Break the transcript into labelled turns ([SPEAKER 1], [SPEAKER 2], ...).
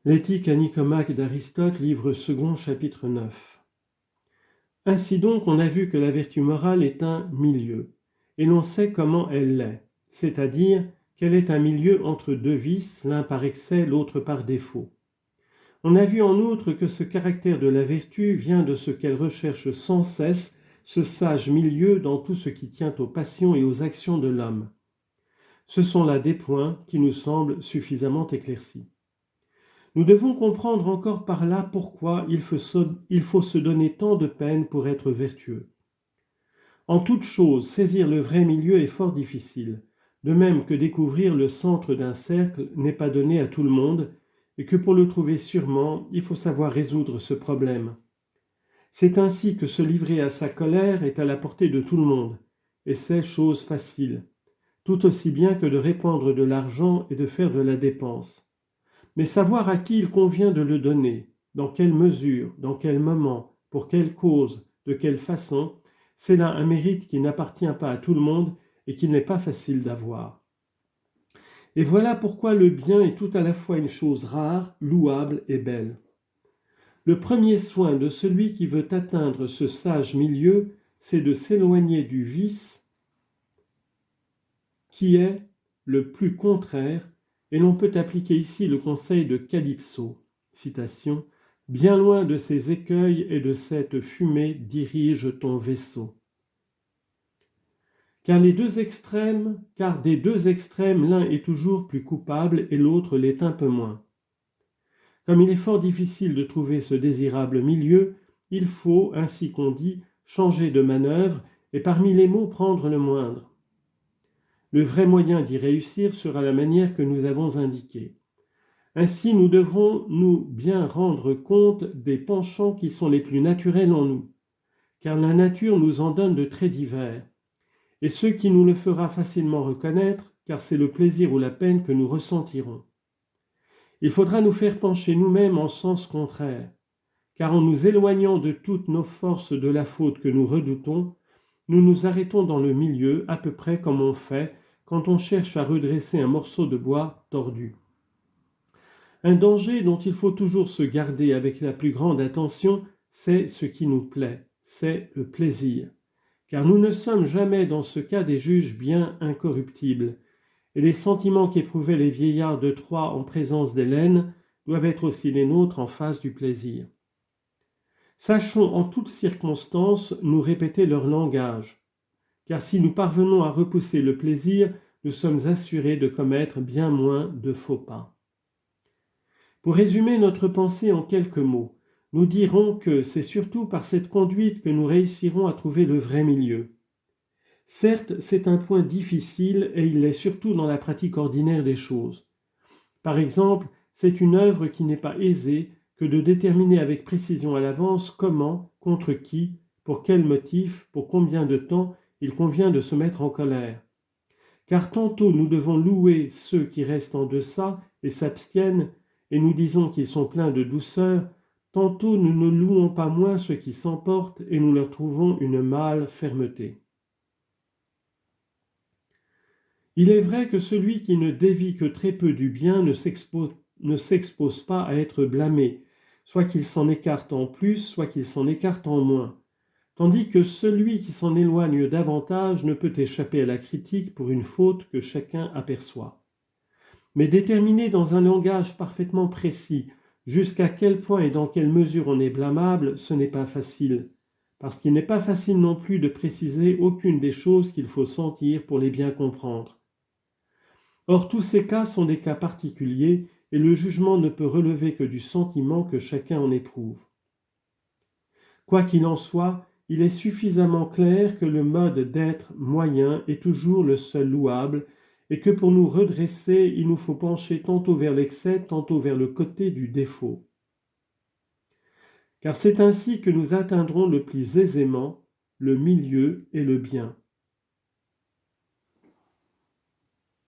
[SPEAKER 1] L'éthique à Nicomaque d'Aristote, livre 2, chapitre 9. Ainsi donc, on a vu que la vertu morale est un milieu, et l'on sait comment elle l'est, c'est-à-dire qu'elle est un milieu entre deux vices, l'un par excès, l'autre par défaut. On a vu en outre que ce caractère de la vertu vient de ce qu'elle recherche sans cesse, ce sage milieu dans tout ce qui tient aux passions et aux actions de l'homme. Ce sont là des points qui nous semblent suffisamment éclaircis. Nous devons comprendre encore par là pourquoi il faut se donner tant de peine pour être vertueux. En toute chose, saisir le vrai milieu est fort difficile, de même que découvrir le centre d'un cercle n'est pas donné à tout le monde, et que pour le trouver sûrement, il faut savoir résoudre ce problème. C'est ainsi que se livrer à sa colère est à la portée de tout le monde, et c'est chose facile, tout aussi bien que de répandre de l'argent et de faire de la dépense. Mais savoir à qui il convient de le donner, dans quelle mesure, dans quel moment, pour quelle cause, de quelle façon, c'est là un mérite qui n'appartient pas à tout le monde et qu'il n'est pas facile d'avoir. Et voilà pourquoi le bien est tout à la fois une chose rare, louable et belle. Le premier soin de celui qui veut atteindre ce sage milieu, c'est de s'éloigner du vice qui est le plus contraire, et l'on peut appliquer ici le conseil de Calypso, citation, « Bien loin de ces écueils et de cette fumée, dirige ton vaisseau. » Car des deux extrêmes, l'un est toujours plus coupable et l'autre l'est un peu moins. Comme il est fort difficile de trouver ce désirable milieu, il faut, ainsi qu'on dit, changer de manœuvre et parmi les maux prendre le moindre. Le vrai moyen d'y réussir sera la manière que nous avons indiquée. Ainsi, nous devrons nous bien rendre compte des penchants qui sont les plus naturels en nous, car la nature nous en donne de très divers, et ce qui nous le fera facilement reconnaître, car c'est le plaisir ou la peine que nous ressentirons. Il faudra nous faire pencher nous-mêmes en sens contraire, car en nous éloignant de toutes nos forces de la faute que nous redoutons, nous nous arrêtons dans le milieu, à peu près comme on fait quand on cherche à redresser un morceau de bois tordu. Un danger dont il faut toujours se garder avec la plus grande attention, c'est ce qui nous plaît, c'est le plaisir. Car nous ne sommes jamais dans ce cas des juges bien incorruptibles, et les sentiments qu'éprouvaient les vieillards de Troie en présence d'Hélène doivent être aussi les nôtres en face du plaisir. Sachons en toutes circonstances nous répéter leur langage, car si nous parvenons à repousser le plaisir, nous sommes assurés de commettre bien moins de faux pas. Pour résumer notre pensée en quelques mots, nous dirons que c'est surtout par cette conduite que nous réussirons à trouver le vrai milieu. Certes, c'est un point difficile et il l'est surtout dans la pratique ordinaire des choses. Par exemple, c'est une œuvre qui n'est pas aisée que de déterminer avec précision à l'avance comment, contre qui, pour quel motif, pour combien de temps il convient de se mettre en colère. Car tantôt nous devons louer ceux qui restent en deçà et s'abstiennent, et nous disons qu'ils sont pleins de douceur, tantôt nous ne louons pas moins ceux qui s'emportent et nous leur trouvons une mâle fermeté. Il est vrai que celui qui ne dévie que très peu du bien ne s'expose pas à être blâmé, soit qu'il s'en écarte en plus, soit qu'il s'en écarte en moins, tandis que celui qui s'en éloigne davantage ne peut échapper à la critique pour une faute que chacun aperçoit. Mais déterminer dans un langage parfaitement précis jusqu'à quel point et dans quelle mesure on est blâmable, ce n'est pas facile, parce qu'il n'est pas facile non plus de préciser aucune des choses qu'il faut sentir pour les bien comprendre. Or, tous ces cas sont des cas particuliers et le jugement ne peut relever que du sentiment que chacun en éprouve. Quoi qu'il en soit, il est suffisamment clair que le mode d'être moyen est toujours le seul louable et que pour nous redresser, il nous faut pencher tantôt vers l'excès, tantôt vers le côté du défaut. Car c'est ainsi que nous atteindrons le plus aisément le milieu et le bien.